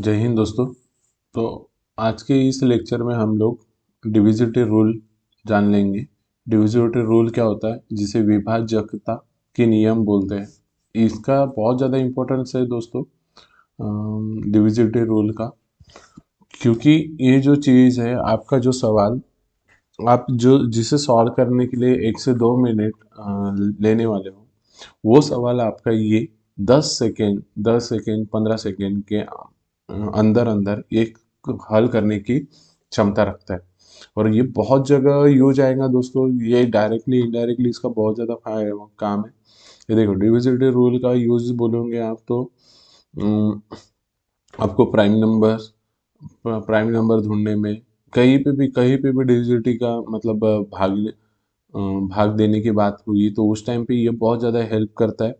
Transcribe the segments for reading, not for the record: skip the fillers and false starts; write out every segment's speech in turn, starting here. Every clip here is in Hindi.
जय हिंद दोस्तों। तो आज के इस लेक्चर में हम लोग डिविजिबिलिटी रूल जान लेंगे। डिविजिबिलिटी रूल क्या होता है, जिसे विभाज्यता के नियम बोलते हैं। इसका बहुत ज़्यादा इम्पोर्टेंस है दोस्तों, डिविजिबिलिटी रूल का, क्योंकि ये जो चीज़ है, आपका जो सवाल आप जो जिसे सॉल्व करने के लिए 1 से 2 मिनट लेने वाले हो, वो सवाल आपका ये 10 सेकेंड 15 सेकेंड के अंदर अंदर एक हल करने की क्षमता रखता है। और ये बहुत जगह यूज आएगा दोस्तों, ये डायरेक्टली इनडायरेक्टली इसका बहुत ज़्यादा काम है। ये देखो, डिविजिबिलिटी रूल का यूज बोलोगे आप तो अम, आपको प्राइम नंबर ढूंढने में, कहीं पे भी डिविजिबिलिटी का मतलब भाग देने की बात हुई तो उस टाइम पे ये बहुत ज़्यादा हेल्प करता है।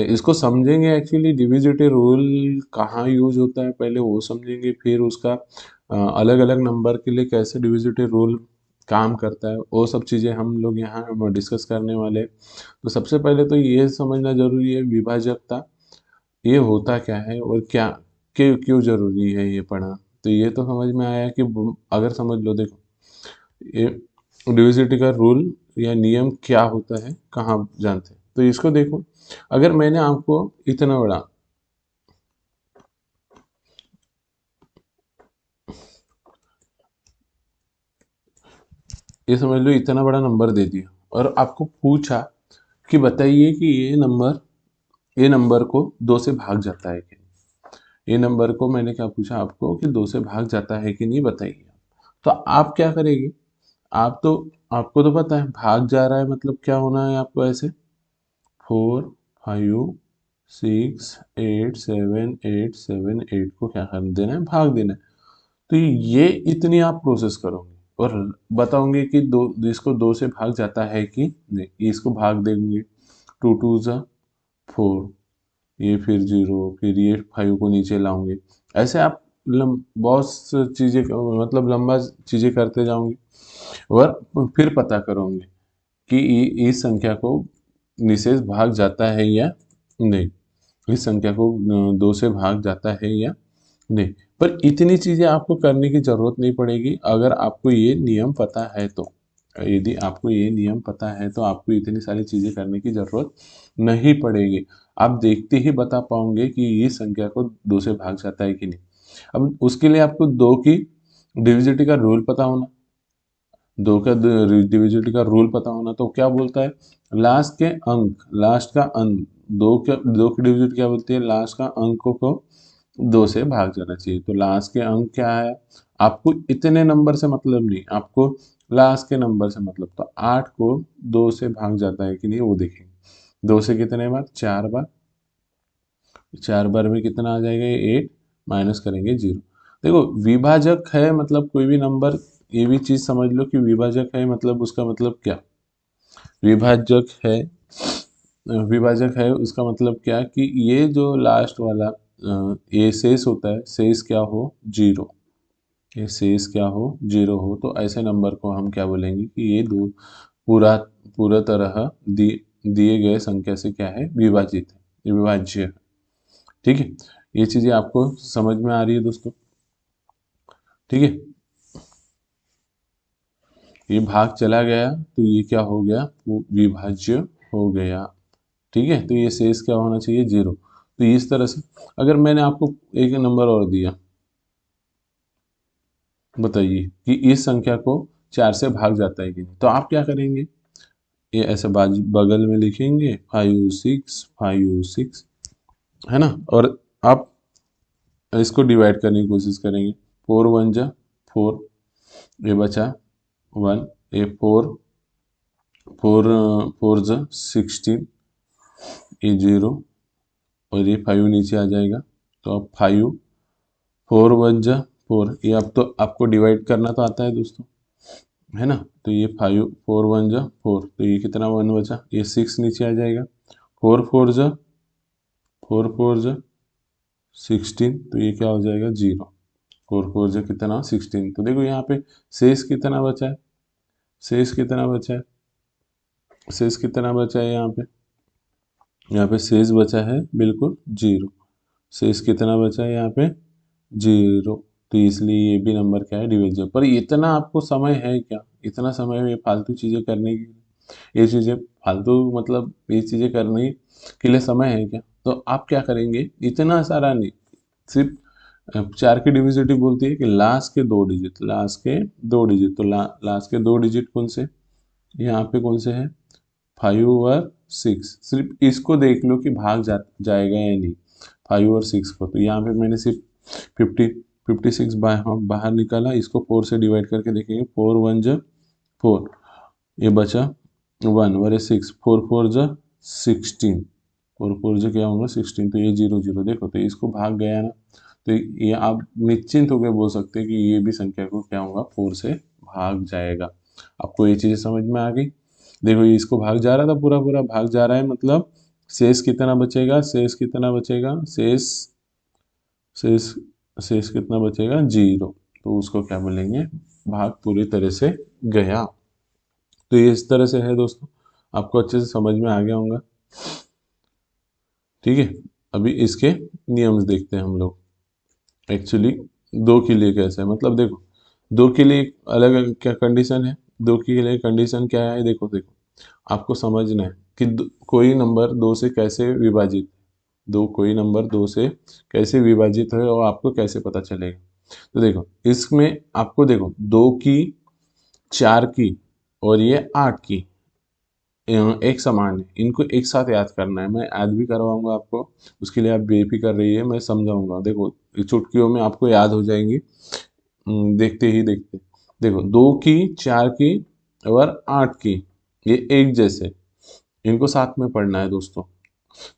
इसको समझेंगे, एक्चुअली डिविजिबिलिटी रूल कहाँ यूज होता है पहले वो समझेंगे, फिर उसका अलग अलग नंबर के लिए कैसे डिविजिबिलिटी रूल काम करता है वो सब चीज़ें हम लोग यहाँ डिस्कस करने वाले हैं। तो सबसे पहले तो ये समझना जरूरी है विभाजकता ये होता क्या है और क्या क्यों जरूरी है ये पढ़ना। तो ये तो समझ में आया कि अगर समझ लो, देखो ये डिविजिबिलिटी का रूल या नियम क्या होता है, कहाँ जानते हैं। तो इसको देखो, अगर मैंने आपको इतना बड़ा, ये समझ लो इतना बड़ा नंबर दे दिया और आपको पूछा कि बताइए कि ये नंबर को 2 से भाग जाता है कि नहीं। ये नंबर को मैंने क्या पूछा आपको कि 2 से भाग जाता है कि नहीं, बताइए। तो आप क्या करेंगे, आप तो आपको तो पता है भाग जा रहा है मतलब क्या होना है आपको, ऐसे 4 5 6 8 7 8 को क्या कर देना है, भाग देना है। तो ये इतनी आप प्रोसेस करोगे और बताओगे कि दो इसको 2 से भाग जाता है कि नहीं, इसको भाग देंगे। 2 2 ज़ा 4, ये फिर 0, फिर ये 5 को नीचे लाओगे। ऐसे आप बहुत सी चीज़ें मतलब लंबा चीज़ें करते जाओगे और फिर पता करोगे कि इस संख्या को निशेष भाग जाता है या नहीं, इस संख्या को 2 से भाग जाता है या नहीं। पर इतनी चीजें आपको करने की जरूरत नहीं पड़ेगी अगर आपको ये नियम पता है तो। यदि आपको ये नियम पता है तो आपको इतनी सारी चीजें करने की जरूरत नहीं पड़ेगी। आप देखते ही बता पाओगे कि ये संख्या को 2 से भाग जाता है कि नहीं। अब उसके लिए आपको 2 की डिविजिबिलिटी का रूल पता होना, 2 का डिविजिबिलिटी का रूल पता होना। तो क्या बोलता है, लास्ट का अंक, 2 की डिविजिबिलिटी क्या बोलती है, लास्ट का अंक को 2 से भाग जाना चाहिए। तो लास्ट के अंक क्या है, आपको इतने नंबर से मतलब नहीं, आपको लास्ट के नंबर से मतलब। तो 8 को 2 से भाग जाता है कि नहीं वो देखेंगे। 2 से कितने बार, 4 बार, 4 बार में कितना आ जाएगा, ये 8, माइनस करेंगे 0। देखो विभाजक है मतलब कोई भी नंबर, ये भी चीज समझ लो कि विभाजक है मतलब उसका मतलब क्या, विभाजक है विभाजक है उसका मतलब क्या कि ये जो लास्ट वाला ये शेष होता है, शेष क्या हो, 0। ये शेष क्या हो, 0 हो, तो ऐसे नंबर को हम क्या बोलेंगे कि ये दो पूरा पूरा तरह दिए गए संख्या से क्या है, विभाजित है, ये विभाज्य है। ठीक है, ये चीजें आपको समझ में आ रही है दोस्तों। ठीक है, ये भाग चला गया तो ये क्या हो गया, वो विभाज्य हो गया। ठीक है, तो ये शेष क्या होना चाहिए, 0। तो इस तरह से अगर मैंने आपको एक नंबर और दिया, बताइए कि इस संख्या को 4 से भाग जाता है कि नहीं, तो आप क्या करेंगे, ये ऐसे बगल में लिखेंगे 5 6 5 6, है ना। और आप इसको डिवाइड करने की कोशिश करेंगे। 4 1 ज़ा 4, ये बचा 1, ये 4 4 4 ज़ा 16, ये 0, और ये 5 नीचे आ जाएगा। तो अब 5 4 1 ज़ा 4, ये अब तो आपको डिवाइड करना तो आता है दोस्तों, है ना। तो ये 5 4 1 ज़ा 4, तो ये कितना 1 बचा, ये 6 नीचे आ जाएगा। 4 4 ज़ा 16, तो ये क्या हो जाएगा, 0। 4 4 ज़ा कितना, 16। तो देखो यहाँ पे शेष कितना बचा है, शेष कितना बचा है, शेष कितना बचा है यहाँ पे शेष बचा है बिल्कुल 0। शेष कितना बचा है यहाँ पे, जीरो। तो इसलिए ये भी नंबर क्या है, डिविजिबल। पर इतना आपको समय है क्या, इतना समय है ये फालतू चीज़ें करने की, ये चीज़ें फालतू मतलब ये चीज़ें करने के लिए समय है क्या? तो आप क्या करेंगे, इतना सारा नहीं, सिर्फ चार की डिविजिबिलिटी बोलती है कि लास्ट के दो डिजिट, लास्ट के दो डिजिट। तो लास्ट के दो डिजिट कौन से, यहाँ पे कौन से हैं, 5 और 6। सिर्फ इसको देख लो कि भाग जाएगा या नहीं, 5 और 6 को। तो यहाँ पे मैंने सिर्फ 56 बाहर निकाला, इसको 4 से डिवाइड करके देखेंगे, 4 1 जा 4, ये बचा 1 और ये 6, 4 4 जा 16, 4 4 जा क्या होगा 16, तो ये 0 0। देखो तो इसको भाग गया ना, तो ये आप निश्चिंत होकर बोल सकते हैं कि ये भी संख्या को क्या होगा, 4 से भाग जाएगा। आपको ये चीज़ें समझ में आ गई। देखो ये इसको भाग जा रहा था, पूरा पूरा भाग जा रहा है, मतलब शेष कितना बचेगा, शेष कितना बचेगा, शेष शेष कितना बचेगा, 0। तो उसको क्या बोलेंगे, भाग पूरी तरह से गया। तो ये इस तरह से है दोस्तों, आपको अच्छे से समझ में आ गया होगा। ठीक है, अभी इसके नियम देखते हैं हम लोग। एक्चुअली दो के लिए कैसे है, मतलब देखो दो के लिए अलग अलग क्या कंडीशन है, दो के लिए कंडीशन क्या है, देखो देखो आपको समझना है कि कोई नंबर दो से कैसे विभाजित, दो कोई नंबर दो से कैसे विभाजित है और आपको कैसे पता चलेगा। तो देखो इसमें आपको देखो दो की, चार की और ये 8 की एक समान है, इनको एक साथ याद करना है। मैं याद भी करवाऊंगा आपको, उसके लिए आप बेफिक्र रहिए, मैं समझाऊंगा। देखो चुटकियों में आपको याद हो जाएंगी, देखते ही देखते। देखो दो की, चार की और 8 की, ये एक जैसे, इनको साथ में पढ़ना है दोस्तों।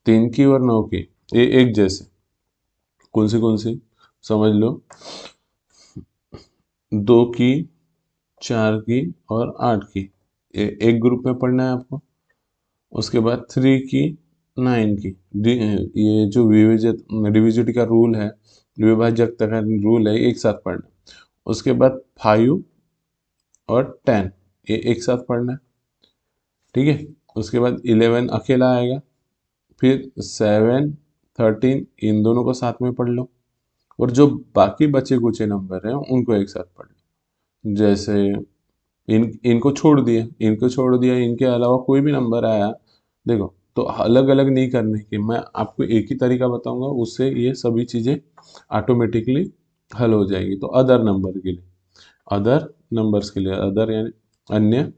3 की और 9 की, ये एक जैसे, कौन सी समझ लो, दो की, चार की और 8 की, ये एक ग्रुप में पढ़ना है आपको। उसके बाद 3 की, 9 की, ये जो विभाजक डिविजिट का रूल है, विभाजकता का रूल है, एक साथ पढ़ना। उसके बाद 5 और 10, ये एक साथ पढ़ना है। ठीक है, उसके बाद 11 अकेला आएगा, फिर 7 13 इन दोनों को साथ में पढ़ लो, और जो बाकी बचे कुचे नंबर हैं उनको एक साथ पढ़ लो। जैसे इनको छोड़ दिया, इनके अलावा कोई भी नंबर आया, देखो तो अलग अलग नहीं करने की, मैं आपको एक ही तरीका बताऊंगा, उससे ये सभी चीज़ें ऑटोमेटिकली हल हो जाएगी। तो अदर नंबर के लिए, अदर नंबर्स के लिए, अदर यानी अन्य,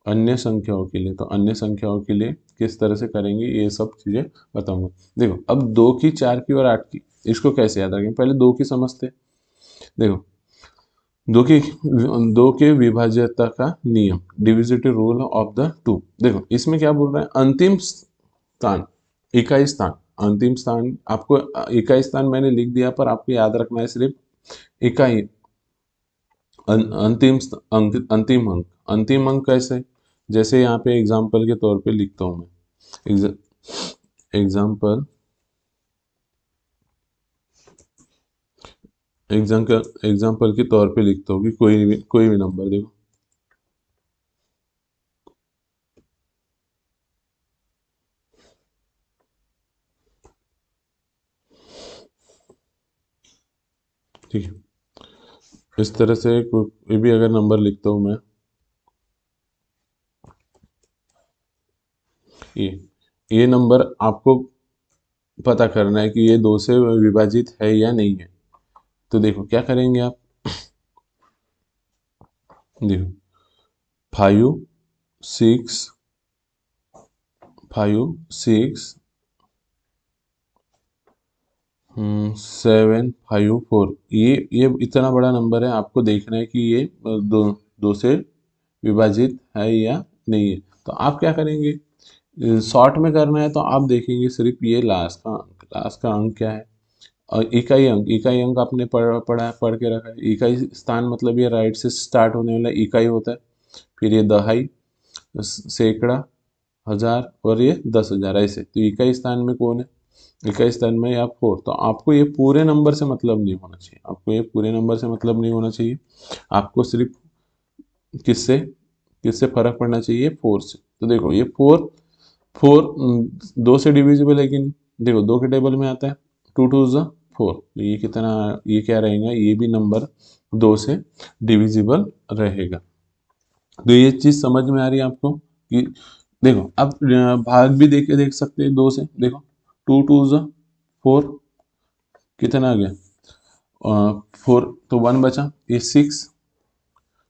अन्य संख्याओं के लिए, तो अन्य संख्याओं के लिए किस तरह से करेंगे ये सब चीज़ें बताऊंगा। देखो अब दो की, चार की और 8 की, इसको कैसे याद रखेंगे, पहले दो की समझते हैं। देखो दो के विभाज्यता का नियम, डिविजिटिव रूल ऑफ द टू। देखो इसमें क्या बोल रहा है, अंतिम स्थान, इकाई स्थान, अंतिम स्थान आपको, इकाई स्थान मैंने लिख दिया, पर आपको याद रखना है सिर्फ इकाई, अंतिम अंक, अंतिम अंक कैसे, जैसे यहाँ पे एग्जाम्पल के तौर पे लिखता हूँ मैं, एग्जाम्पल, एग्जाम्पल के तौर पे लिखता हूँ कि कोई भी नंबर देखो, ठीक है, इस तरह से कोई भी अगर नंबर लिखता हूँ मैं, ये ये नंबर आपको पता करना है कि ये दो से विभाजित है या नहीं है। तो देखो क्या करेंगे आप, देखो 5 6, 5 6 7 5 4, ये इतना बड़ा नंबर है, आपको देखना है कि ये दो दो से विभाजित है या नहीं है। तो आप क्या करेंगे, शॉर्ट में करना है तो आप देखेंगे सिर्फ ये लास्ट का अंक, लास्ट का अंक क्या है, और इकाई अंक, इकाई अंक आपने पढ़ के रखा है। इकाई स्थान मतलब ये राइट से स्टार्ट होने वाला इकाई होता है, फिर ये दहाई, सैकड़ा, हजार और ये 10,000, ऐसे। तो इकाई स्थान में कौन है, इकाई स्थान में या 4। तो आपको ये पूरे नंबर से मतलब नहीं होना चाहिए, आपको ये पूरे नंबर से मतलब नहीं होना चाहिए, आपको सिर्फ किससे किससे फर्क पड़ना चाहिए, 4 से। तो देखो ये 4, 4 दो से डिविजिबल है कि नहीं, देखो दो के टेबल में आता है, 2 2 ज़ा 4। तो ये कितना, ये क्या रहेगा, ये भी नंबर 2 से डिविजिबल रहेगा। तो ये चीज समझ में आ रही है आपको कि देखो अब भाग भी देख सकते हैं 2 से। देखो 2 टू ज़ 4, कितना आ गया 4, तो 1 बचा, ये 6,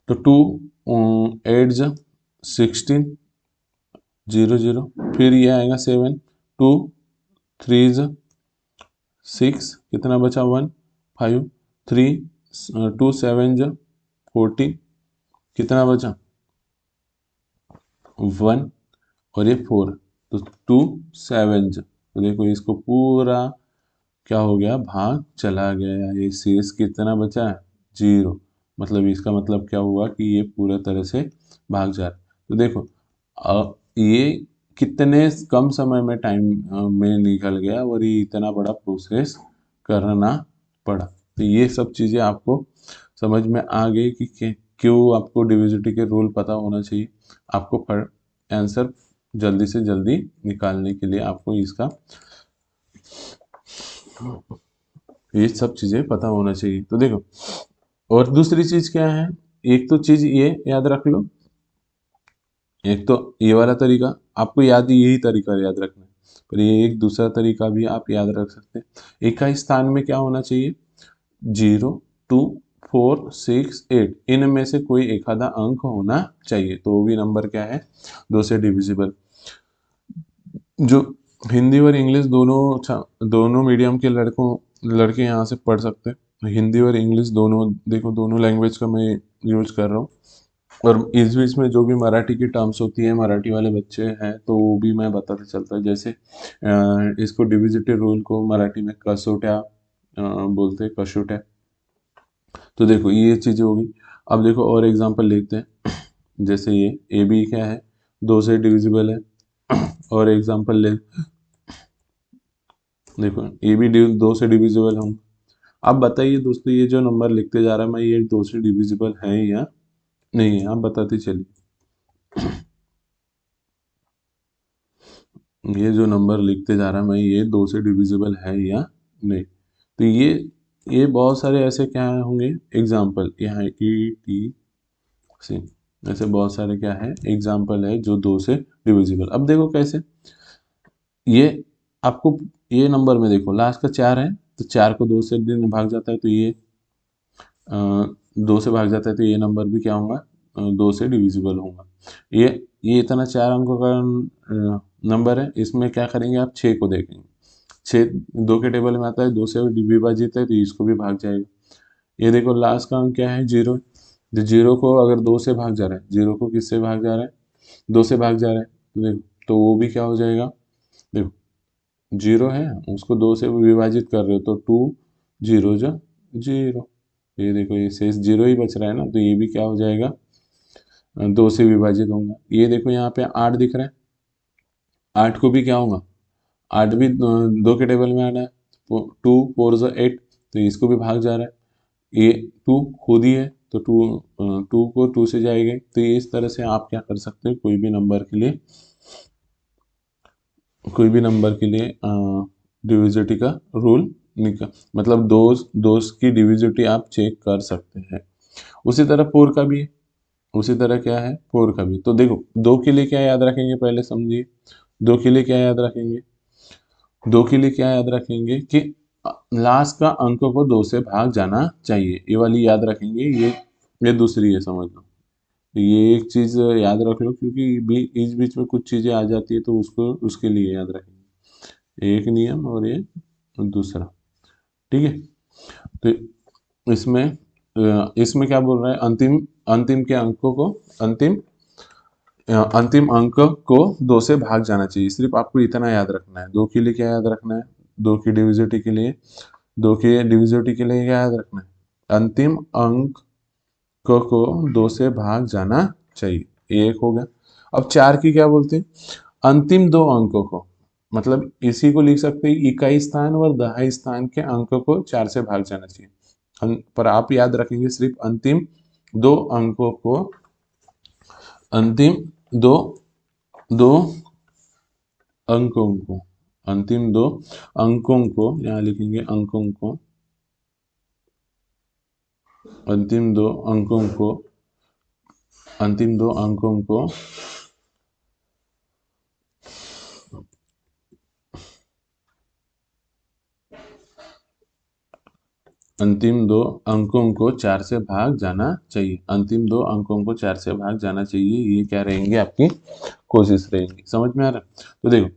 तो 2 8 ज़ 16, 0 0, फिर ये आएगा 7, 2 3 ज़ 6, कितना बचा 1 5, 3 2 7 ज़ 40, कितना बचा 1, और ये 4, तो 2 7 ज़, तो देखो इसको पूरा क्या हो गया, भाग चला गया। ये शेष कितना बचा है 0, मतलब इसका मतलब क्या हुआ कि ये पूरा तरह से भाग जा रहा है। तो देखो ये कितने कम समय में टाइम में निकल गया और ये इतना बड़ा प्रोसेस करना पड़ा। तो ये सब चीज़ें आपको समझ में आ गई कि क्यों आपको डिविजिटी के रूल पता होना चाहिए। आपको आंसर जल्दी से जल्दी निकालने के लिए आपको इसका ये सब चीज़ें पता होना चाहिए। तो देखो और दूसरी चीज़ क्या है, एक तो चीज़ ये याद रख लो, एक तो ये वाला तरीका आपको याद, यही तरीका याद रखना है, पर ये एक दूसरा तरीका भी आप याद रख सकते हैं। एक का स्थान में क्या होना चाहिए, 0 2 4 6 8, इनमें से कोई एक आधा अंक होना चाहिए, तो वो भी नंबर क्या है 2 से डिविजिबल। जो हिंदी और इंग्लिश दोनों मीडियम के लड़के यहाँ से पढ़ सकते हैं। हिंदी और इंग्लिश दोनों, देखो दोनों लैंग्वेज का मैं यूज कर रहा हूँ, और इस बीच में जो भी मराठी की टर्म्स होती है, मराठी वाले बच्चे हैं तो वो भी मैं बताते चलता है। जैसे इसको डिविजिटिव रूल को मराठी में कसोट्या बोलते हैं, कशोट्या। तो देखो ये चीज़ें होगी। अब देखो और एग्जांपल लेते हैं, जैसे ये ए बी क्या है 2 से डिविजिबल है। और एग्जांपल ले, देखो ए भी 2 से डिविजिबल होंगे। अब बताइए दोस्तों, ये जो नंबर लिखते जा रहा है मैं, ये 2 से डिविजिबल है या नहीं है, आप बताते चलिए। ये जो नंबर लिखते जा रहा है मैं, ये 2 से डिविजिबल है या नहीं। तो ये बहुत सारे ऐसे क्या होंगे एग्जाम्पल, यहाँ ई टी सी, ऐसे बहुत सारे क्या है एग्जाम्पल है जो 2 से डिविजिबल। अब देखो कैसे, ये आपको ये नंबर में देखो लास्ट का 4 है, तो 4 को 2 से दिन भाग जाता है, तो ये 2 से भाग जाता है, तो ये नंबर भी क्या होगा 2 से डिविजिबल होगा। ये इतना 4 अंकों का नंबर है, इसमें क्या करेंगे आप 6 को देखेंगे, 6 2 के टेबल में आता है, 2 से विभाजित है, तो इसको भी भाग जाएगा। ये देखो लास्ट का अंक क्या है 0, जो 0 को अगर 2 से भाग जा रहा है, 0 को किससे भाग जा रहा है 2 से भाग जा रहा है, तो देखो तो वो भी क्या हो जाएगा, देखो 0 है उसको 2 से विभाजित कर रहे हो, तो 2 0 जो 0, ये देखो ये शेष 0 ही बच रहा है ना, तो ये भी क्या हो जाएगा 2 से विभाजित होगा। ये देखो यहाँ पे 8 दिख रहा है, 8 को भी क्या होगा, 8 भी 2 के टेबल में आना है, 2 4 जो 8, तो इसको भी भाग जा रहा है। ये 2 खुद ही है, तो 2 को 2 से जाएंगे, तो ये इस तरह से आप क्या कर सकते हो, कोई भी नंबर के लिए डिविजिटी का रूल निकल, मतलब दोस्त की डिविजिटी आप चेक कर सकते हैं। उसी तरह 4 का भी है, उसी तरह क्या है 4 का भी। तो देखो 2 के लिए क्या याद रखेंगे, पहले समझिए 2 के लिए क्या याद रखेंगे, 2 के लिए क्या याद रखेंगे कि लास्ट का अंक को 2 से भाग जाना चाहिए, ये वाली याद रखेंगे। ये दूसरी है, समझ लो। ये एक चीज याद रख लो, क्योंकि इस बीच में कुछ चीजें आ जाती है, तो उसको उसके लिए याद रखेंगे, एक नियम और ये दूसरा, ठीक है। तो इसमें क्या बोल रहा है, अंतिम अंतिम के अंकों को अंतिम अंतिम अंक को 2 से भाग जाना चाहिए। सिर्फ आपको इतना याद रखना है। 2 के लिए क्या याद रखना है, 2 की डिविजिटी के लिए, 2 की डिविजिटी के लिए क्या याद रखना है, अंतिम अंक को 2 से भाग जाना चाहिए, ये एक हो गया। अब 4 की क्या बोलते हैं, अंतिम 2 अंकों को, मतलब इसी को लिख सकते हैं इकाई स्थान और दहाई स्थान के अंक को 4 से भाग जाना चाहिए। पर आप याद रखेंगे सिर्फ अंतिम 2 अंकों को, अंतिम दो दो अंकों को, अंतिम दो अंकों को, यहाँ लिखेंगे अंकों को, अंतिम दो अंकों को, अंतिम दो अंकों को अंतिम दो अंकों को 4 से भाग जाना चाहिए। अंतिम दो अंकों को 4 से भाग जाना चाहिए, ये क्या रहेंगे, आपकी कोशिश रहेंगी। समझ में आ रहा है? तो देखो,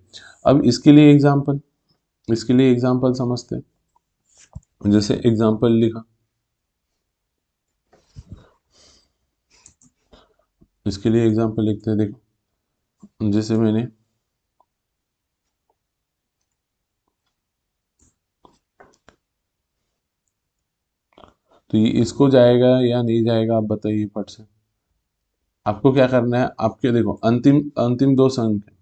अब इसके लिए एग्जाम्पल समझते हैं। जैसे एग्जाम्पल लिखा, इसके लिए एग्जाम्पल लिखते हैं। देखो, जैसे मैंने तो ये इसको जाएगा या नहीं जाएगा, आप बताइए फट से। आपको क्या करना है, आपके देखो अंतिम अंतिम दो संख्या,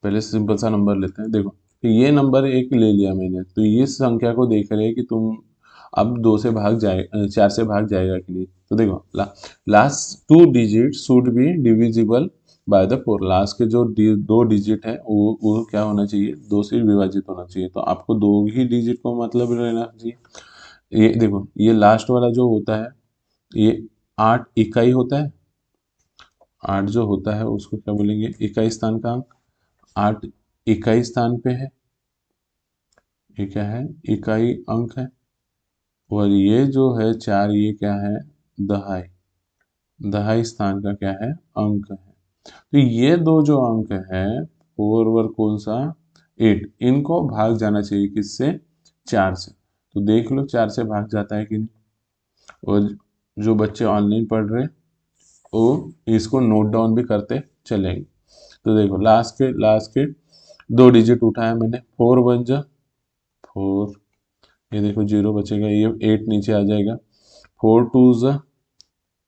पहले सिंपल सा नंबर लेते हैं। देखो, तो ये नंबर एक ले लिया मैंने, तो ये संख्या को देख रहे हैं कि तुम अब 2 से भाग जाए 4 से भाग जाएगा कि नहीं। तो देखो, last two digit should be divisible by the 4। Last के जो दो डिजिट है वो क्या होना चाहिए, 2 से विभाजित होना चाहिए। तो आपको दो ही डिजिट को मतलब रहना चाहिए। ये देखो, ये लास्ट वाला जो होता है, ये 8 इकाई होता है। 8 जो होता है उसको क्या बोलेंगे, इकाई स्थान का अंक। 8 इकाई स्थान पे है, ये क्या है, इकाई अंक है। और ये जो है 4, ये क्या है, दहाई, दहाई स्थान का क्या है, अंक है। तो ये दो जो अंक है, 4 और कौन सा, 8, इनको भाग जाना चाहिए किससे, 4 से। तो देख लो 4 से भाग जाता है कि नहीं। और जो बच्चे ऑनलाइन पढ़ रहे हैं वो इसको नोट डाउन भी करते चलेंगे। तो देखो, लास्ट के दो डिजिट उठाया मैंने, 4 वन जा 4, ये देखो 0 बचेगा, ये 8 नीचे आ जाएगा, 4 टू जा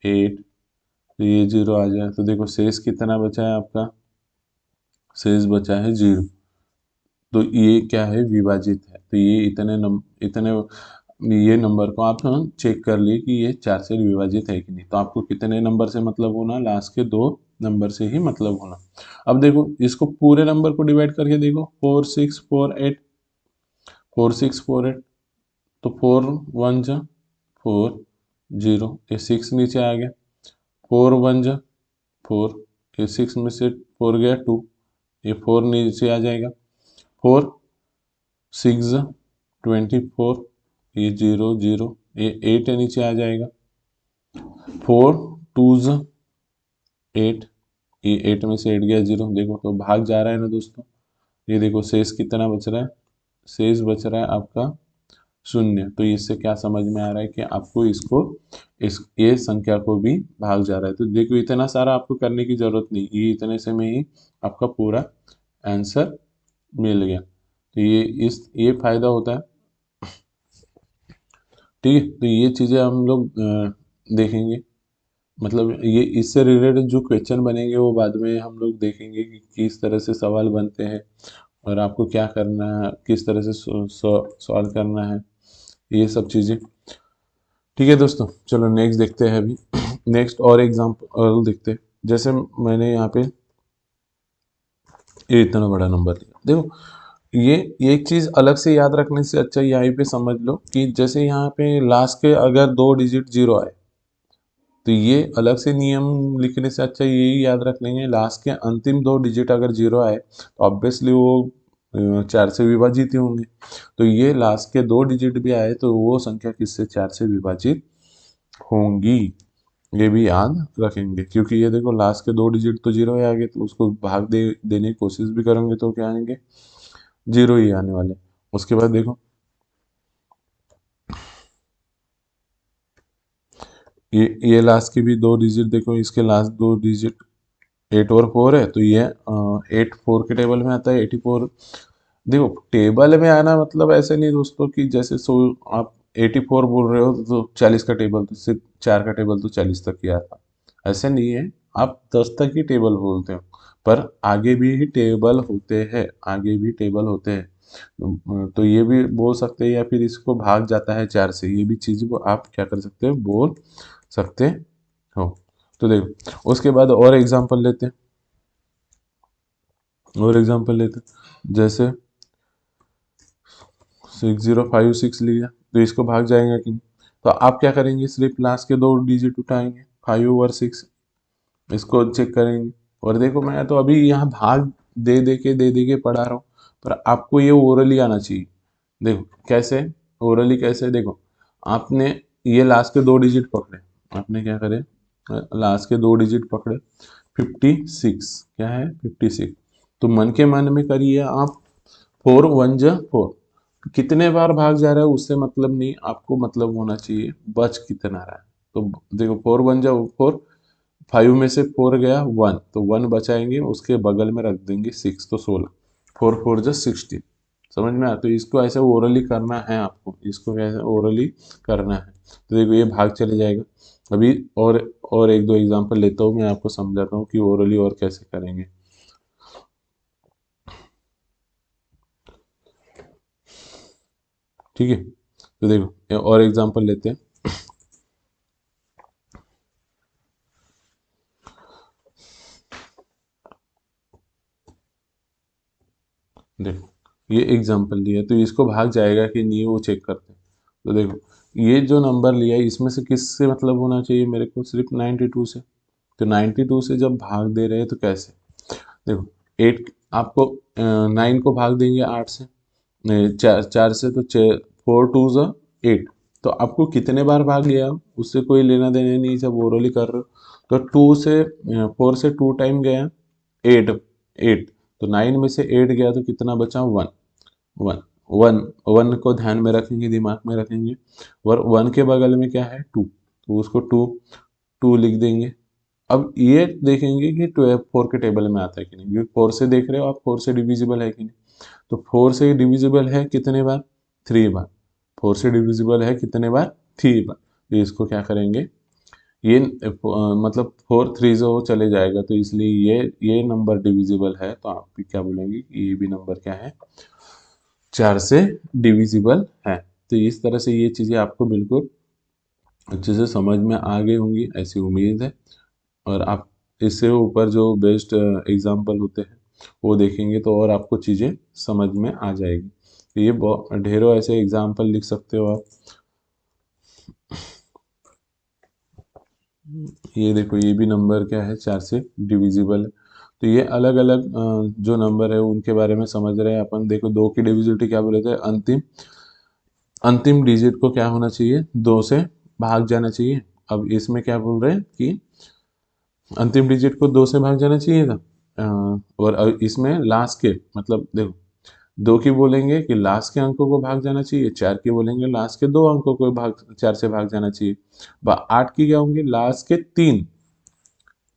8, तो ये 0 आ जाए। तो देखो शेष कितना बचा है आपका, शेष बचा है 0। तो ये क्या है, विभाजित है। तो ये इतने ये नंबर को आप चेक कर लिए कि ये 4 से विभाजित है कि नहीं। तो आपको कितने नंबर से मतलब होना, लास्ट के दो नंबर से ही मतलब होना। अब देखो, इसको पूरे नंबर को डिवाइड करके देखो, 4 6 4 8, 4 6 4 8, तो 4 वन जा 4, 0, ये 6 नीचे आ गया, 4 वन जा 4, ये 6 में से 4 गया 2, ये 4 नीचे आ जाएगा, 4 6 24, ये 0 0, ये 8 नीचे आ जाएगा, 4 टू 8, ये 8 में से 8 गया 0। देखो तो भाग जा रहा है ना दोस्तों। ये देखो शेष कितना बच रहा है, शेष बच रहा है आपका 0। तो इससे क्या समझ में आ रहा है कि आपको इसको ये संख्या को भी भाग जा रहा है। तो देखो, इतना सारा आपको करने की जरूरत नहीं, ये इतने से में ही आपका पूरा आंसर मिल गया। तो ये फायदा होता है। ठीक है, तो ये चीज़ें हम लोग देखेंगे। मतलब ये इससे रिलेटेड जो क्वेश्चन बनेंगे वो बाद में हम लोग देखेंगे कि किस तरह से सवाल बनते हैं और आपको क्या करना है, किस तरह से सॉल्व करना है, ये सब चीज़ें। ठीक है दोस्तों, चलो नेक्स्ट देखते हैं अभी। नेक्स्ट और एग्जाम्पल देखते हैं। जैसे मैंने यहाँ पे ये इतना बड़ा नंबर लिया, देखो ये एक चीज़ अलग से याद रखने से अच्छा यहाँ पे समझ लो कि जैसे यहाँ पे लास्ट के अगर दो डिजिट 0 आए, तो ये अलग से नियम लिखने से अच्छा यही याद रख लेंगे, लास्ट के अंतिम दो डिजिट अगर 0 आए तो ऑब्वियसली वो 4 से विभाजित ही होंगे। तो ये लास्ट के दो डिजिट भी आए तो वो संख्या किससे 4 से विभाजित होंगी, ये भी याद रखेंगे। क्योंकि ये देखो लास्ट के दो डिजिट तो 0 ही आ गए, तो उसको भाग देने की कोशिश भी करेंगे तो क्या आएंगे, 0 ही आने वाले। उसके बाद देखो, ये लास्ट की भी दो डिजिट देखो, इसके लास्ट दो डिजिट 8 और 4 है, तो ये 8 4 के टेबल में आता है, 84। देखो टेबल में आना मतलब ऐसे नहीं दोस्तों कि जैसे आप 84 बोल रहे हो तो 40 का टेबल, तो सिर्फ 4 का टेबल तो 40 तक ही आता, ऐसे नहीं है। आप 10 तक ही टेबल बोलते हो, पर आगे भी टेबल होते हैं, आगे भी टेबल होते हैं। तो ये भी बोल सकते हैं, या फिर इसको भाग जाता है 4 से, ये भी चीज़ को आप क्या कर सकते हो, बोल सकते हो। तो देखो उसके बाद और एग्जांपल लेते हैं, जैसे 6056 लिया, तो इसको भाग जाएगा कि नहीं? तो आप क्या करेंगे, सिर्फ लास्ट के दो डिजिट उठाएंगे, 5/6, इसको चेक करेंगे। और देखो मैं तो अभी यहाँ भाग दे दे के पढ़ा रहा हूँ, पर आपको ये ओरली आना चाहिए। देखो कैसे, ओरली कैसे, देखो आपने ये लास्ट के दो डिजिट पकड़े, आपने क्या करे, लास्ट के दो डिजिट पकड़े, 56, क्या है 56, तो मन के मन में करिए आप, 4 1 जा 4, कितने बार भाग जा रहा है उससे मतलब नहीं, आपको मतलब होना चाहिए बच कितना रहा है। तो देखो 4 1 जा 4, 5 में से 4 गया 1, तो 1 बचाएंगे, उसके बगल में रख देंगे 6, तो 16, 4 4 जा 16, समझ में आया? तो इसको ऐसे ओरली करना है आपको, इसको कैसे ओरली करना है। तो देखो ये भाग चले जाएगा। अभी और एक दो एग्जांपल लेता हूँ, मैं आपको समझाता हूँ कि ओरली और कैसे करेंगे। ठीक है, तो देखो और एग्जांपल लेते हैं। देखो ये एग्जांपल दिया, तो इसको भाग जाएगा कि नहीं वो चेक करते हैं। तो देखो ये जो नंबर लिया है इसमें से किससे मतलब होना चाहिए मेरे को, सिर्फ 92 से। तो 92 से जब भाग दे रहे हैं तो कैसे, देखो 8, आपको 9 को भाग देंगे 8 से, चार चार से, तो 4 2 जा 8, तो आपको कितने बार भाग लिया उससे कोई लेना देना नहीं जब ओरली कर रहे हो। तो 4 से 2 गया 8, 8, तो 9 में से 8 गया तो कितना बचा, 1, 1, 1, 1 को ध्यान में रखेंगे, दिमाग में रखेंगे, और 1 के बगल में क्या है 2, तो उसको 2, 2 लिख देंगे। अब ये देखेंगे कि 12 4 के टेबल में आता है कि नहीं, क्योंकि 4 से देख रहे हो आप, 4 से डिविजिबल है कि नहीं। तो 4 से डिविजिबल है कितने बार, 3 बार। 4 से डिविजिबल है कितने बार, 3 बार। तो इसको क्या करेंगे, ये मतलब 4 3 जो चले जाएगा, तो इसलिए ये नंबर डिविजिबल है, तो आप भी क्या बोलेंगे कि ये भी नंबर क्या है, 4 से डिविजिबल है। तो इस तरह से ये चीज़ें आपको बिल्कुल अच्छे से समझ में आ गई होंगी, ऐसी उम्मीद है। और आप इससे ऊपर जो बेस्ट एग्जाम्पल होते हैं वो देखेंगे तो और आपको चीज़ें समझ में आ जाएगी। तो ये ढेरों ऐसे एग्जाम्पल लिख सकते हो आप। ये देखो ये भी नंबर क्या है, 4 से डिविजिबल है। तो ये अलग अलग जो नंबर है उनके बारे में समझ रहे हैं अपन। देखो 2 की डिविजिबिलिटी क्या बोले थे, अंतिम अंतिम डिजिट को क्या होना चाहिए, 2 से भाग जाना चाहिए। अब इसमें क्या बोल रहे हैं कि अंतिम डिजिट को 2 से भाग जाना चाहिए था। और इसमें लास्ट के मतलब देखो, 2 की बोलेंगे कि लास्ट के अंकों को भाग जाना चाहिए, 4 की बोलेंगे लास्ट के दो अंकों को भाग 4 से भाग जाना चाहिए। 8 की क्या होंगी, लास्ट के 3,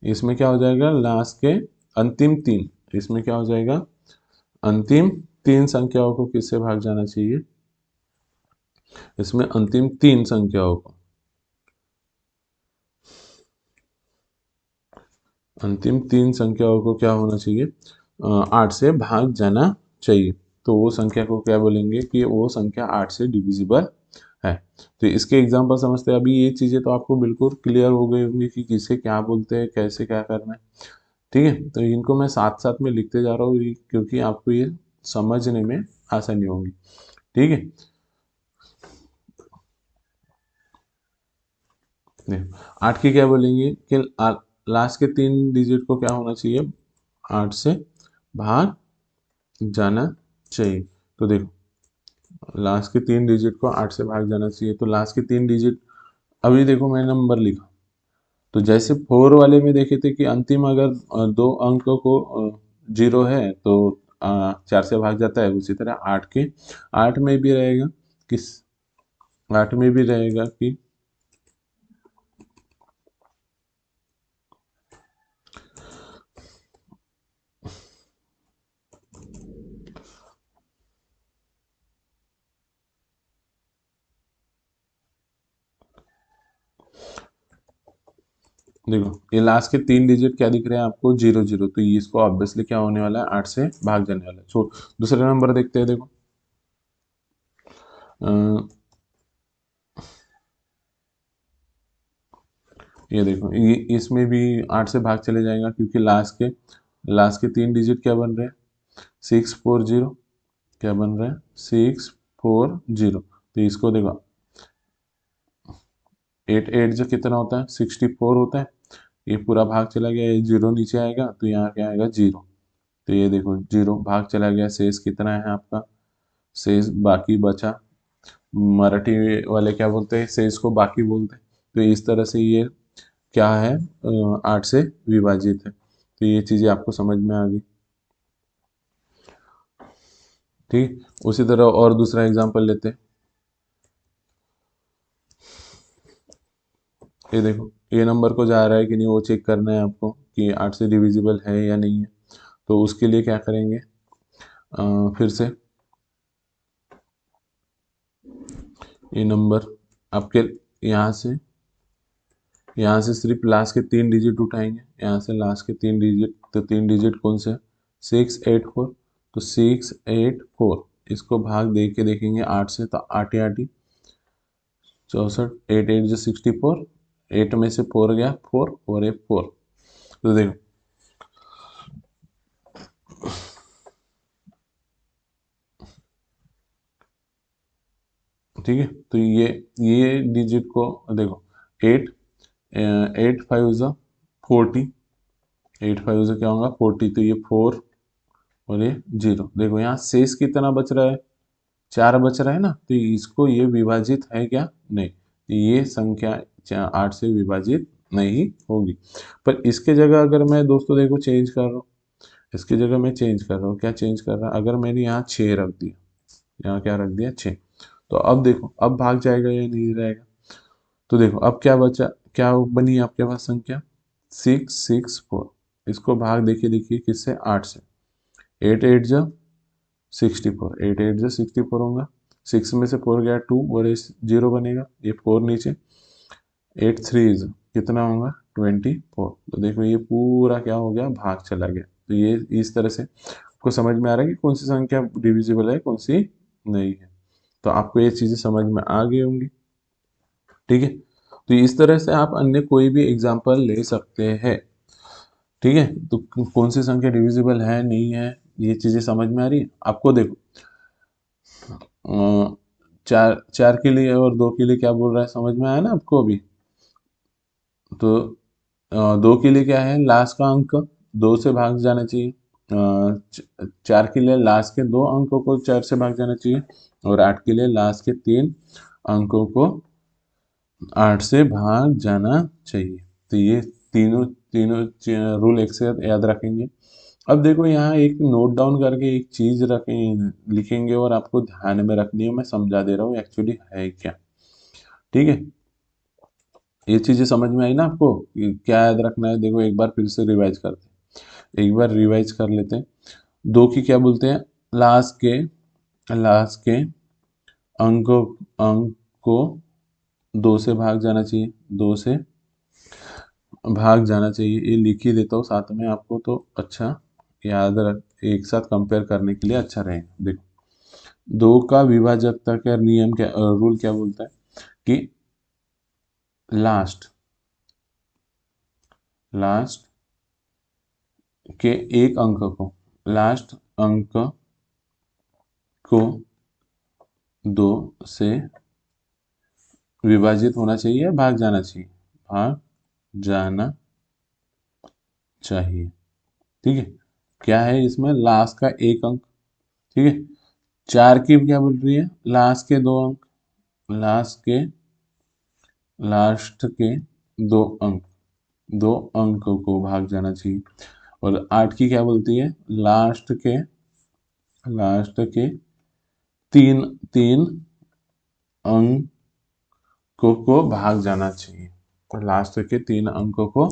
इसमें क्या हो जाएगा, लास्ट के अंतिम 3, इसमें क्या हो जाएगा, अंतिम 3 संख्याओं को किससे भाग जाना चाहिए, इसमें अंतिम 3 संख्याओं को, अंतिम 3 संख्याओं को क्या होना चाहिए, 8 से भाग जाना चाहिए। तो वो संख्या को क्या बोलेंगे कि वो संख्या 8 से डिविजिबल है। तो इसके एग्जाम्पल समझते हैं। अभी ये चीज़ें तो आपको बिल्कुल क्लियर हो गई होंगी कि किसे क्या बोलते हैं, कैसे क्या करना है। ठीक है, तो इनको मैं साथ साथ में लिखते जा रहा हूँ क्योंकि आपको ये समझने में आसानी होगी। ठीक है, देखो 8 की क्या बोलेंगे कि लास्ट के 3 डिजिट को क्या होना चाहिए, 8 से भाग जाना चाहिए। तो देखो लास्ट के 3 डिजिट को 8 से भाग जाना चाहिए, तो लास्ट के 3 डिजिट, अभी देखो मैं नंबर लिखा, तो जैसे 4 वाले में देखे थे कि अंतिम अगर दो अंकों को 0 है तो 4 से भाग जाता है, उसी तरह 8 में भी रहेगा, किस 8 में भी रहेगा कि देखो ये लास्ट के 3 डिजिट क्या दिख रहे हैं आपको, 0 0, तो ये इसको ऑब्वियसली क्या होने वाला है, 8 से भाग जाने वाला है। सो दूसरे नंबर देखते हैं, देखो ये देखो, ये इसमें भी 8 से भाग चले जाएगा, क्योंकि लास्ट के 3 डिजिट क्या बन रहे हैं, 640, क्या बन रहा है 640। तो इसको देखो, 8 8 जो कितना होता है 64 होता है। ये पूरा भाग चला गया, ये जीरो नीचे आएगा, तो यहाँ क्या आएगा 0। तो ये देखो, 0 भाग चला गया, शेष कितना है आपका, शेष बाकी बचा। मराठी वाले क्या बोलते हैं, शेष को बाकी बोलते हैं। तो इस तरह से ये क्या है, 8 से विभाजित है। तो ये चीज़ें आपको समझ में आ गई। ठीक, उसी तरह और दूसरा एग्जांपल लेते हैं। ये देखो, ये नंबर को जा रहा है कि नहीं वो चेक करना है आपको कि 8 से डिविजिबल है या नहीं है। तो उसके लिए क्या करेंगे, फिर से ये नंबर आपके यहाँ से सिर्फ लास्ट के 3 डिजिट उठाएंगे, यहाँ से लास्ट के 3 डिजिट। तो 3 डिजिट कौन से, 684। तो 684 इसको भाग दे के देखेंगे 8 से, तो 8 8 64, 8 8 जो 64, 8 में से 4 गया 4 और 1 4। तो देखो, ठीक है। तो ये डिजिट को देखो, 8 8 5 जो 40, 8 5 जो क्या होगा 40। तो ये 4 और ये 0। देखो यहाँ शेष कितना बच रहा है, 4 बच रहा है ना। तो इसको ये विभाजित है क्या, नहीं। तो ये संख्या 8 से विभाजित नहीं होगी। पर इसके जगह अगर मैं दोस्तों देखो चेंज कर रहा हूँ, इसकी जगह मैं चेंज कर रहा हूँ, क्या चेंज कर रहा, अगर मैंने यहाँ 6 रख दिया, यहाँ क्या रख दिया 6। तो अब देखो, अब भाग जाएगा या नहीं जाएगा। तो देखो अब क्या बचा, क्या बनी आपके पास संख्या 664। इसको भाग देखिए देखिए किससे, 8 से। 8 8 जो 64, 8 8 जो 64 होगा। 6 में से 4 गया 2 और ये 0 बनेगा, ये 4 नीचे। 8 3 कितना होगा 24। तो देखो ये पूरा क्या हो गया, भाग चला गया। तो ये इस तरह से आपको समझ में आ रहा है कि कौन सी संख्या डिविजिबल है, कौन सी नहीं है। तो आपको ये चीज़ें समझ में आ गई होंगी। ठीक है, तो इस तरह से आप अन्य कोई भी एग्जाम्पल ले सकते हैं। ठीक है, तो कौन सी संख्या डिविजिबल है नहीं है, ये चीज़ें समझ में आ रही है आपको। देखो, अ, चार चार के लिए और 2 के लिए क्या बोल रहा है, समझ में आया ना आपको अभी। तो 2 के लिए क्या है, लास्ट का अंक 2 से भाग जाना चाहिए। 4 के लिए लास्ट के 2 अंकों को 4 से भाग जाना चाहिए। और 8 के लिए लास्ट के 3 अंकों को 8 से भाग जाना चाहिए। तो ये तीनों तीनों रूल एक से याद रखेंगे। अब देखो यहाँ एक नोट डाउन करके एक चीज रखें, लिखेंगे और आपको ध्यान में रखनी है। मैं समझा दे रहा हूँ एक्चुअली है क्या। ठीक है, ये चीजें समझ में आई ना आपको कि क्या याद रखना है। देखो एक बार फिर से रिवाइज करते हैं, एक बार रिवाइज कर लेते हैं। 2 की क्या बोलते हैं, लास्ट के अंक को 2 से भाग जाना चाहिए, 2 से भाग जाना चाहिए। ये लिख ही देता हूँ साथ में आपको, तो अच्छा याद रख, एक साथ कंपेयर करने के लिए अच्छा रहेगा। देखो, 2 का विभाजकता का नियम क्या, रूल क्या बोलता है कि लास्ट लास्ट के एक अंक को, लास्ट अंक को 2 से विभाजित होना चाहिए, भाग जाना चाहिए, भाग जाना चाहिए। ठीक है, क्या है इसमें, लास्ट का एक अंक। ठीक है, 4 की क्या बोल रही है, लास्ट के 2 अंक, लास्ट के 2 अंक, 2 अंक को भाग जाना चाहिए। और 8 की क्या बोलती है, लास्ट के 3 अंकों को भाग जाना चाहिए। तो लास्ट के 3 अंकों को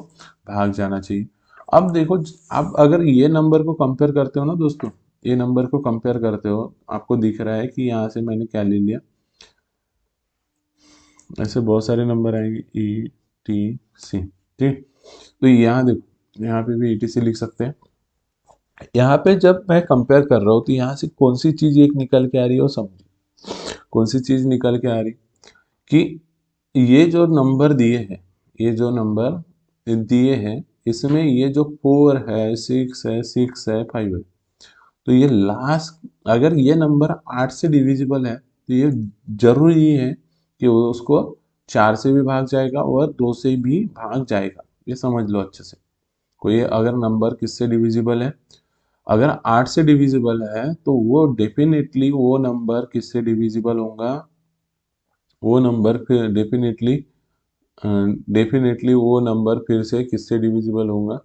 भाग जाना चाहिए। अब देखो, आप अगर ये नंबर को कंपेयर करते हो ना दोस्तों, ये नंबर को कंपेयर करते हो, आपको दिख रहा है कि यहाँ से मैंने क्या ले लिया, ऐसे बहुत सारे नंबर आएंगे ई टी सी। ठीक, तो यहाँ देखो, यहाँ पे भी ई टी सी लिख सकते हैं। यहाँ पे जब मैं कंपेयर कर रहा हूँ तो यहाँ से कौन सी चीज एक निकल के आ रही है, वो समझिए कौन सी चीज निकल के आ रही कि ये जो नंबर दिए हैं, ये जो नंबर दिए हैं इसमें ये जो 4 है, 6 है, 6 है, 5 है, तो ये लास्ट अगर ये नंबर 8 से डिविजिबल है तो ये जरूरी है कि वो उसको 4 से भी भाग जाएगा और 2 से भी भाग जाएगा। ये समझ लो अच्छे से। कोई अगर नंबर किससे डिविजिबल है, अगर 8 से डिविजिबल है तो वो डेफिनेटली वो नंबर किससे डिविजिबल होगा, वो नंबर फिर डेफिनेटली वो नंबर फिर से किससे डिविजिबल होगा,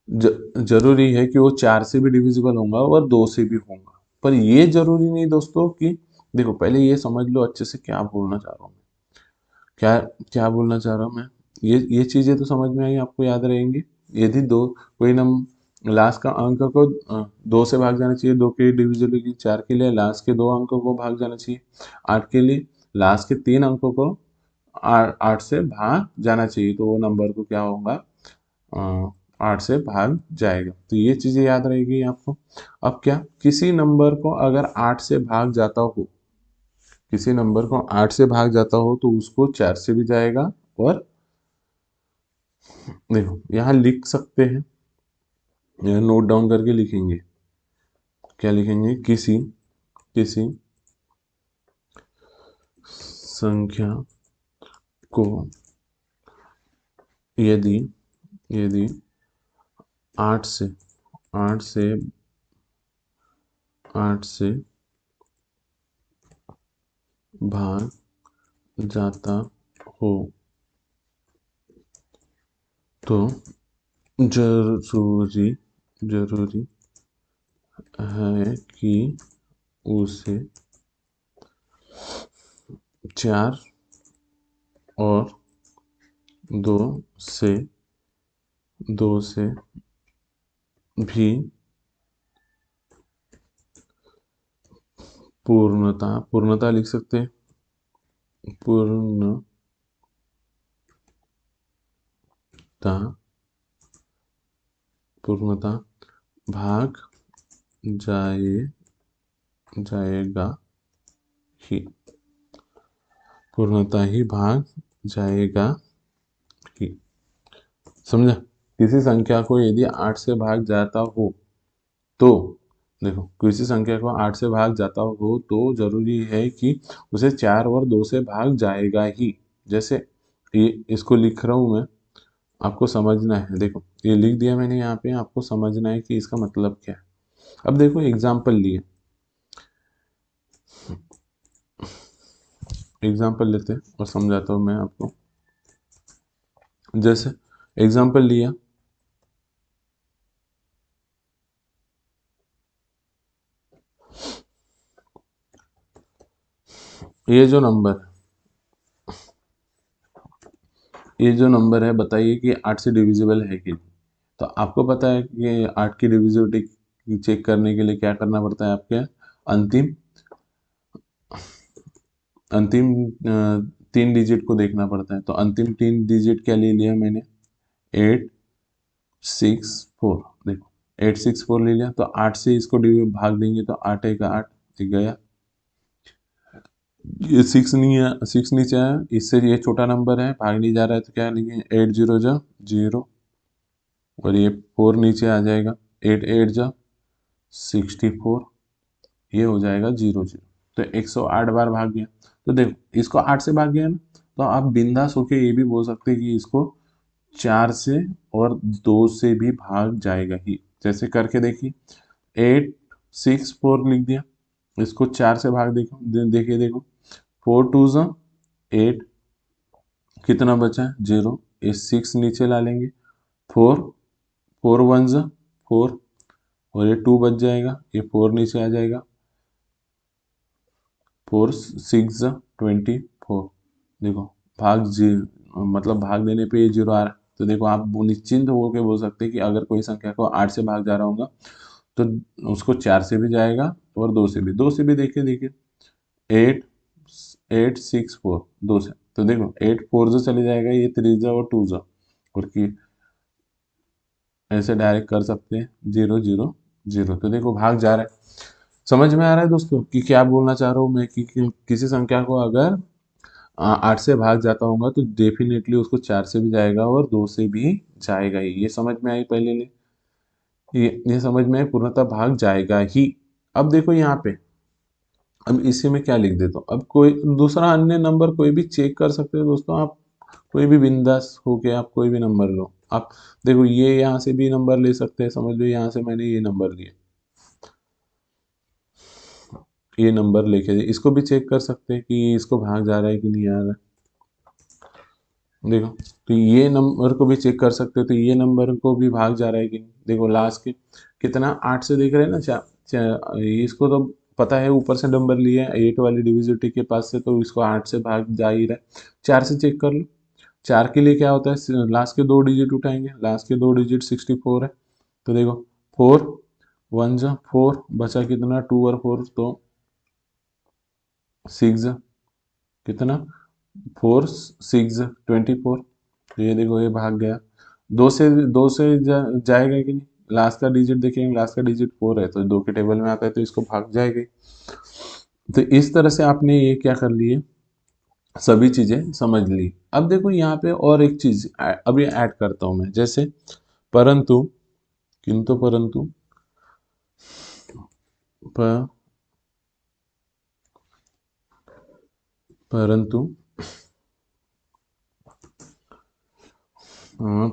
जरूरी है कि वो 4 से भी डिविजिबल होगा और 2 से भी होगा। पर ये जरूरी नहीं दोस्तों कि देखो पहले ये समझ लो अच्छे से क्या बोलना चाह रहा हूँ मैं, क्या क्या बोलना चाह रहा हूँ मैं। ये चीजें तो समझ में आई, आपको याद रहेंगी। यदि दो कोई नम लास्ट का अंक को 2 से भाग जाना चाहिए, 2 के डिविजिबल की 4 के लिए लास्ट के 2 अंकों को भाग जाना चाहिए, 8 के लिए लास्ट के 3 अंकों को 8 से भाग जाना चाहिए, तो वो नंबर को क्या होगा, 8 से भाग जाएगा। तो ये चीजें याद रहेगी आपको। अब क्या, किसी नंबर को अगर 8 से भाग जाता हो, किसी नंबर को 8 से भाग जाता हो तो उसको 4 से भी जाएगा। और देखो यहाँ लिख सकते हैं, यहाँ नोट डाउन करके लिखेंगे, क्या लिखेंगे, किसी किसी संख्या को यदि यदि 8 से 8 से 8 से भाग जाता हो तो जरूरी जरूरी है कि उसे 4 और 2 से 2 से भी पूर्णता लिख सकते हैं, पूर्णता पूर्णता भाग जाएगा ही, पूर्णता ही भाग जाएगा ही। समझा। किसी संख्या को यदि 8 से भाग जाता हो तो देखो, किसी संख्या को 8 से भाग जाता हो तो जरूरी है कि उसे 4 और 2 से भाग जाएगा ही। जैसे ये इसको लिख रहा हूं मैं, आपको समझना है। देखो ये लिख दिया मैंने यहाँ पे, आपको समझना है कि इसका मतलब क्या है। अब देखो एग्जाम्पल लिए, एग्जाम्पल लेते हैं और समझाता हूँ मैं आपको। जैसे एग्जाम्पल लिया, ये जो नंबर ये जो नंबर है बताइए कि 8 से डिविजिबल है कि नहीं। तो आपको पता है कि 8 की डिविजिबिलिटी चेक करने के लिए क्या करना पड़ता है, आपके अंतिम अंतिम 3 डिजिट को देखना पड़ता है। तो अंतिम 3 डिजिट क्या ले लिया मैंने, 864। देखो 864 ले लिया, तो 8 से इसको भाग देंगे तो 8 एक 8 गया। ये 6 नहीं है, 6 नीचे आया, इससे ये छोटा नंबर है, भाग नहीं जा रहा है, तो क्या लिखेंगे, 8 जीरो जा 0, और ये 4 नीचे आ जाएगा, 8 8 जा 64, ये हो जाएगा 0 0। तो 108 बार भाग गया। तो देखो इसको 8 से भाग गया ना, तो आप बिंदास होके ये भी बोल सकते हैं कि इसको 4 से और 2 से भी भाग जाएगा ही। जैसे करके देखिए, 864 लिख दिया, इसको 4 से भाग देखिए देखो, 4 टू ज़ा 8, कितना बचा है 0, ये 6 नीचे ला लेंगे, 4 4 वन ज़ा 4, और ये 2 बच जाएगा, ये 4 नीचे आ जाएगा, 4 6 ज़ा 24। देखो भाग जी मतलब भाग देने पे ये 0 आ रहा है। तो देखो आप निश्चिंत होकर बोल सकते हैं कि अगर कोई संख्या को 8 से भाग जा रहा होगा तो उसको 4 से भी जाएगा और 2 से भी देखिए देखिए, 8 8 6 4 2 से, तो देखो 8 4 जो चले जाएगा, ये 3 जा और 2 जा, और कि ऐसे डायरेक्ट कर सकते हैं 0 0 0। तो देखो भाग जा रहा है। समझ में आ रहा है दोस्तों कि क्या बोलना चाह रहा हूँ मैं, कि किसी संख्या को अगर 8 से भाग जाता होगा तो डेफिनेटली उसको 4 से भी जाएगा और 2 से भी जाएगा ही। ये समझ में आई पहले ले, ये समझ में आई, पूर्णतः भाग जाएगा ही। अब देखो यहाँ पे, अब इसी में क्या लिख देता हूँ, अब कोई दूसरा अन्य नंबर कोई भी चेक कर सकते हो दोस्तों आप, कोई भी बिंदास होके आप कोई भी नंबर लो आप। देखो ये यहाँ से भी नंबर ले सकते हैं, समझ लो यहाँ से मैंने ये नंबर लिया, ये नंबर लेके इसको भी चेक कर सकते हैं कि इसको भाग जा रहा है कि नहीं आ रहा है। देखो, तो ये नंबर को भी चेक कर सकते हो, तो ये नंबर को भी भाग जा रहा है कि नहीं। देखो लास्ट के कितना 8 से देख रहे हैं ना, इसको तो पता है, ऊपर से नंबर लिए 8 वाली डिविजिटी के पास से, तो इसको 8 से भाग जा ही रहा है। 4 से चेक कर लो, 4 के लिए क्या होता है, लास्ट के 2 डिजिट उठाएंगे, लास्ट के 2 डिजिट 64 है, तो देखो 4 1 जा 4 बचा कितना 2 और 4 तो 6 कितना 4 6 24, तो ये देखो ये भाग गया। 2 से जाएगा कि नहीं, लास्ट का डिजिट देखेंगे, लास्ट का डिजिट 4 है तो 2 के टेबल में आता है तो इसको भाग जाएगा। तो इस तरह से आपने ये क्या कर लिए, सभी चीजें समझ ली। अब देखो यहाँ पे और एक चीज अभी ऐड करता हूं मैं, जैसे परंतु, किंतु परंतु, प, परंतु,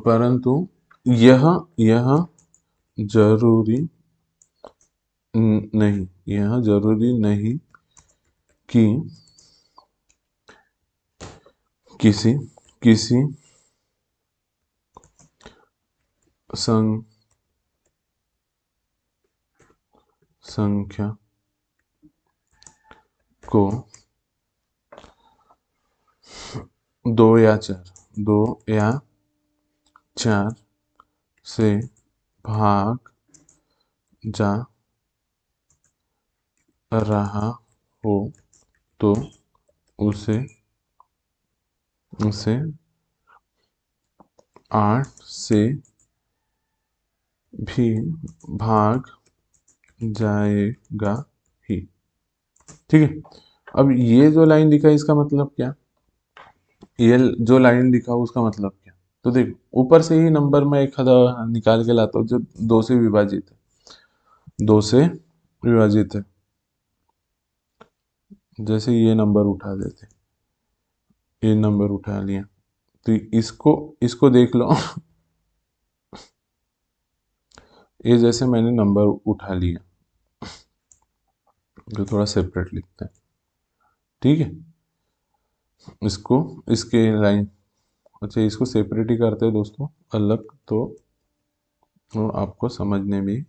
परंतु यह यह जरूरी नहीं, यह जरूरी नहीं कि किसी किसी सं, संख्या को 2 या 4 से भाग जा रहा हो तो उसे उसे 8 से भी भाग जाएगा ही। ठीक है, अब ये जो लाइन लिखा है इसका मतलब क्या, ये जो लाइन लिखा है उसका मतलब क्या। तो देखो ऊपर से ही नंबर मैं एक निकाल के लाता हूँ जो 2 से विभाजित है, 2 से विभाजित है, जैसे ये नंबर उठा देते, ये नंबर उठा लिया, तो इसको इसको देख लो ये जैसे मैंने नंबर उठा लिया, जो थोड़ा सेपरेट लिखते हैं, ठीक है, इसको इसके लाइन, अच्छा इसको सेपरेट ही करते हैं दोस्तों अलग, तो आपको समझने में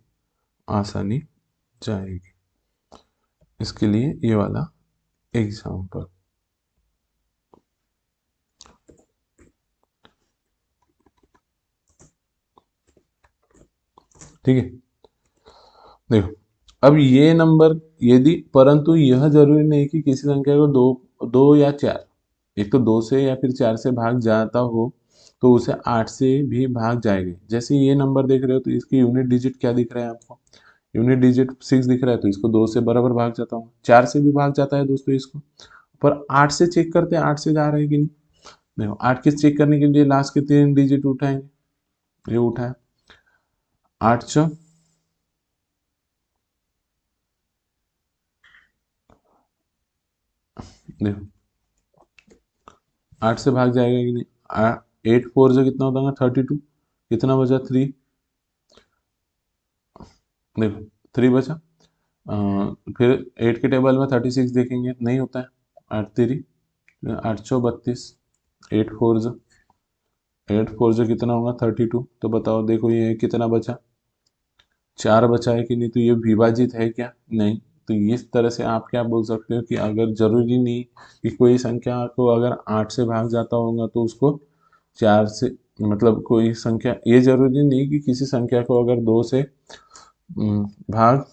आसानी जाएगी। इसके लिए ये वाला एग्जाम्पल, ठीक है। देखो अब ये नंबर, यदि परंतु यह जरूरी नहीं कि किसी संख्या को 2 या 4, एक तो 2 से या फिर 4 से भाग जाता हो तो उसे 8 से भी भाग जाएगा। जैसे ये नंबर देख रहे हो तो इसकी यूनिट डिजिट क्या दिख रहा है आपको, यूनिट डिजिट 6 दिख रहा है, तो इसको 2 से बराबर भाग जाता हूँ, 4 से भी भाग जाता है दोस्तों इसको, पर 8 से चेक करते हैं 8 से जा रहा है कि नहीं। देखो 8 के चेक करने के लिए लास्ट के 3 डिजिट उठाएंगे, ये उठाए 8 च, देखो 8 से भाग जाएगा कि नहीं, 8 4 से कितना होता है 32, कितना बचा 3, देखो 3 बचा। फिर 8 के टेबल में 36 देखेंगे, नहीं होता है, 8 3 8 4 32, 8 4 कितना होगा 32, तो बताओ देखो ये कितना बचा, 4 बचा है कि नहीं, तो ये विभाजित है क्या, नहीं। तो इस तरह से आप क्या बोल सकते हो कि अगर जरूरी नहीं कि कोई संख्या को अगर 8 से भाग जाता होगा तो उसको 4 से, मतलब कोई संख्या, ये जरूरी नहीं कि किसी संख्या को अगर 2 से भाग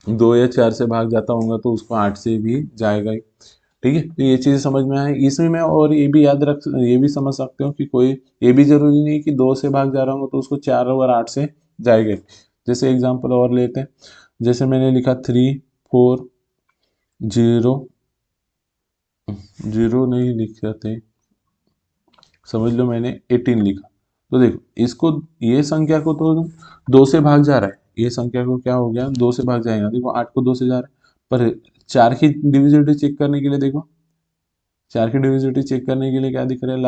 2 या 4 से भाग जाता होगा तो उसको 8 से भी जाएगा ही। ठीक है, तो ये चीज़ समझ में आए इसमें मैं, और ये भी याद रख, ये भी समझ सकते हो कि कोई, ये भी जरूरी नहीं कि 2 से भाग जा रहा हूँ तो उसको 4 और 8 से जाएगा। जैसे एग्जांपल और लेते हैं, जैसे मैंने लिखा 3 4 0 जीरो नहीं लिखते, समझ लो मैंने 18 लिखा, तो देखो इसको, ये संख्या को तो 2 से भाग जा रहा है, ये संख्या को क्या हो गया 2 से भाग जाएगा, देखो 8 को 2 से जा रहा है, पर 4 की डिविजिबिलिटी चेक करने के लिए देखो, 4 की डिविजिबिलिटी चेक करने के लिए क्या दिख रहा है,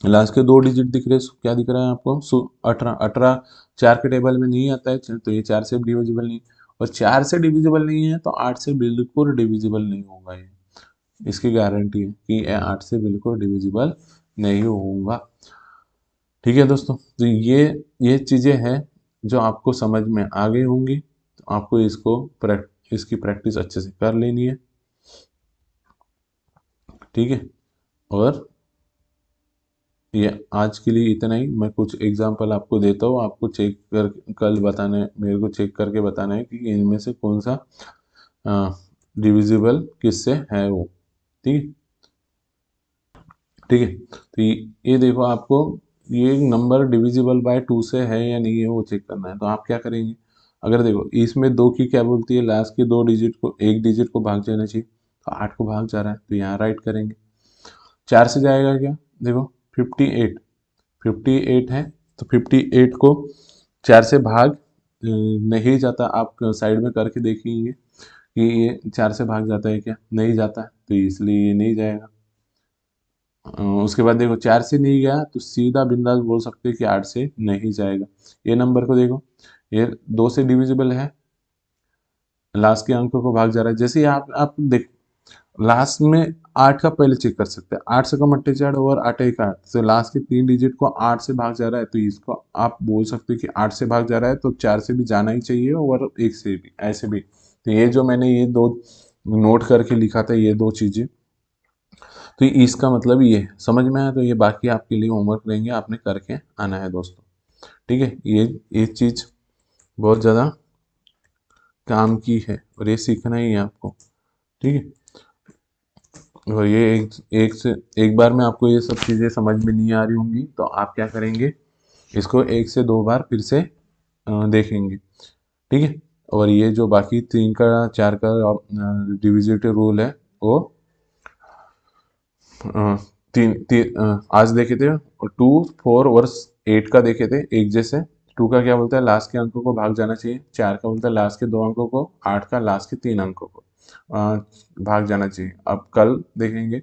लास्ट के 2 डिजिट दिख रहे हैं, क्या दिख रहा है आपको, 18, 18 4 के टेबल में नहीं आता है, तो ये 4 से डिविजिबल नहीं, और 4 से डिविजिबल नहीं है तो 8 से बिल्कुल डिविजिबल नहीं होगा ये, इसकी गारंटी है कि ये 8 से बिल्कुल डिविजिबल नहीं होगा। ठीक है दोस्तों, तो ये चीज़ें हैं जो आपको समझ में आ गई होंगी, तो आपको इसकी प्रैक्टिस अच्छे से कर लेनी है। ठीक है, और ये आज के लिए इतना ही, मैं कुछ एग्जांपल आपको देता हूँ, आपको चेक कर कल बताना है, मेरे को चेक करके बताना है कि इनमें से कौन सा डिविजिबल किससे है वो। ठीक है, ठीक है, तो ये देखो आपको, ये नंबर डिविजिबल बाय 2 से है या नहीं है वो चेक करना है, तो आप क्या करेंगे, अगर देखो इसमें 2 की क्या बोलती है, लास्ट के 2 डिजिट को, एक डिजिट को भाग जाना चाहिए, तो 8 को भाग जा रहा है तो यहाँ राइट करेंगे। 4 से जाएगा क्या, देखो 58, 58 है, तो 58 को 4 से भाग नहीं जाता, आप साइड में करके देखेंगे कि ये 4 से भाग जाता है क्या, नहीं जाता है, तो इसलिए ये नहीं जाएगा। उसके बाद देखो 4 से नहीं गया तो सीधा बिंदास बोल सकते हैं कि 8 से नहीं जाएगा। ये नंबर को देखो, ये 2 से डिविजिबल है, लास्ट के अंकों को भाग जा रहा है, जैसे ही आप देख लास्ट में 8 का पहले चेक कर सकते हैं, 8 से कम 4 और 8 एक 8, तो लास्ट के 3 डिजिट को 8 से भाग जा रहा है, तो इसको आप बोल सकते हैं कि 8 से भाग जा रहा है, तो 4 से भी जाना ही चाहिए और 1 से भी, ऐसे भी। तो ये जो मैंने ये दो नोट करके लिखा था, ये 2 चीज़ें, तो इसका मतलब ये है, समझ में आया, तो ये बाकी आपके लिए होमवर्क रहेंगे, आपने करके आना है दोस्तों। ठीक है, ये चीज़ बहुत ज़्यादा काम की है और ये सीखना ही है आपको। ठीक है, और ये एक बार में आपको ये सब चीज़ें समझ में नहीं आ रही होंगी, तो आप क्या करेंगे, इसको 1 से 2 बार फिर से देखेंगे। ठीक है, और ये जो बाकी 3 का 4 का डिविजिटिव रूल है वो अ, आज देखे थे, और 2, 4 और 8 का देखे थे एक जैसे। 2 का क्या बोलता है, लास्ट के अंकों को भाग जाना चाहिए, 4 का बोलता है लास्ट के 2 अंकों को, 8 का लास्ट के 3 अंकों को भाग जाना चाहिए। अब कल देखेंगे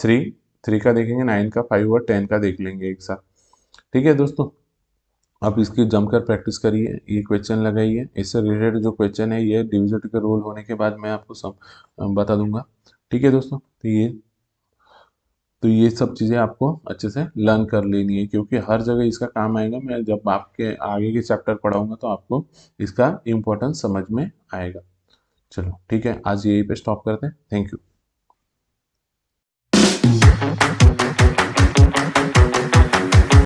3, 3 का देखेंगे, 9 का, 5 और 10 का देख लेंगे एक साथ। ठीक है दोस्तों, आप इसकी जमकर प्रैक्टिस करिए, ये क्वेश्चन लगाइए, इससे रिलेटेड जो क्वेश्चन है ये डिविजिट का रूल होने के बाद मैं आपको सब बता दूंगा। ठीक है दोस्तों, तो ये सब चीज़ें आपको अच्छे से लर्न कर लेनी है, क्योंकि हर जगह इसका काम आएगा, मैं जब आपके आगे के चैप्टर पढ़ाऊंगा तो आपको इसका इम्पोर्टेंस समझ में आएगा। चलो ठीक है, आज यहीं पे स्टॉप करते हैं, थैंक यू।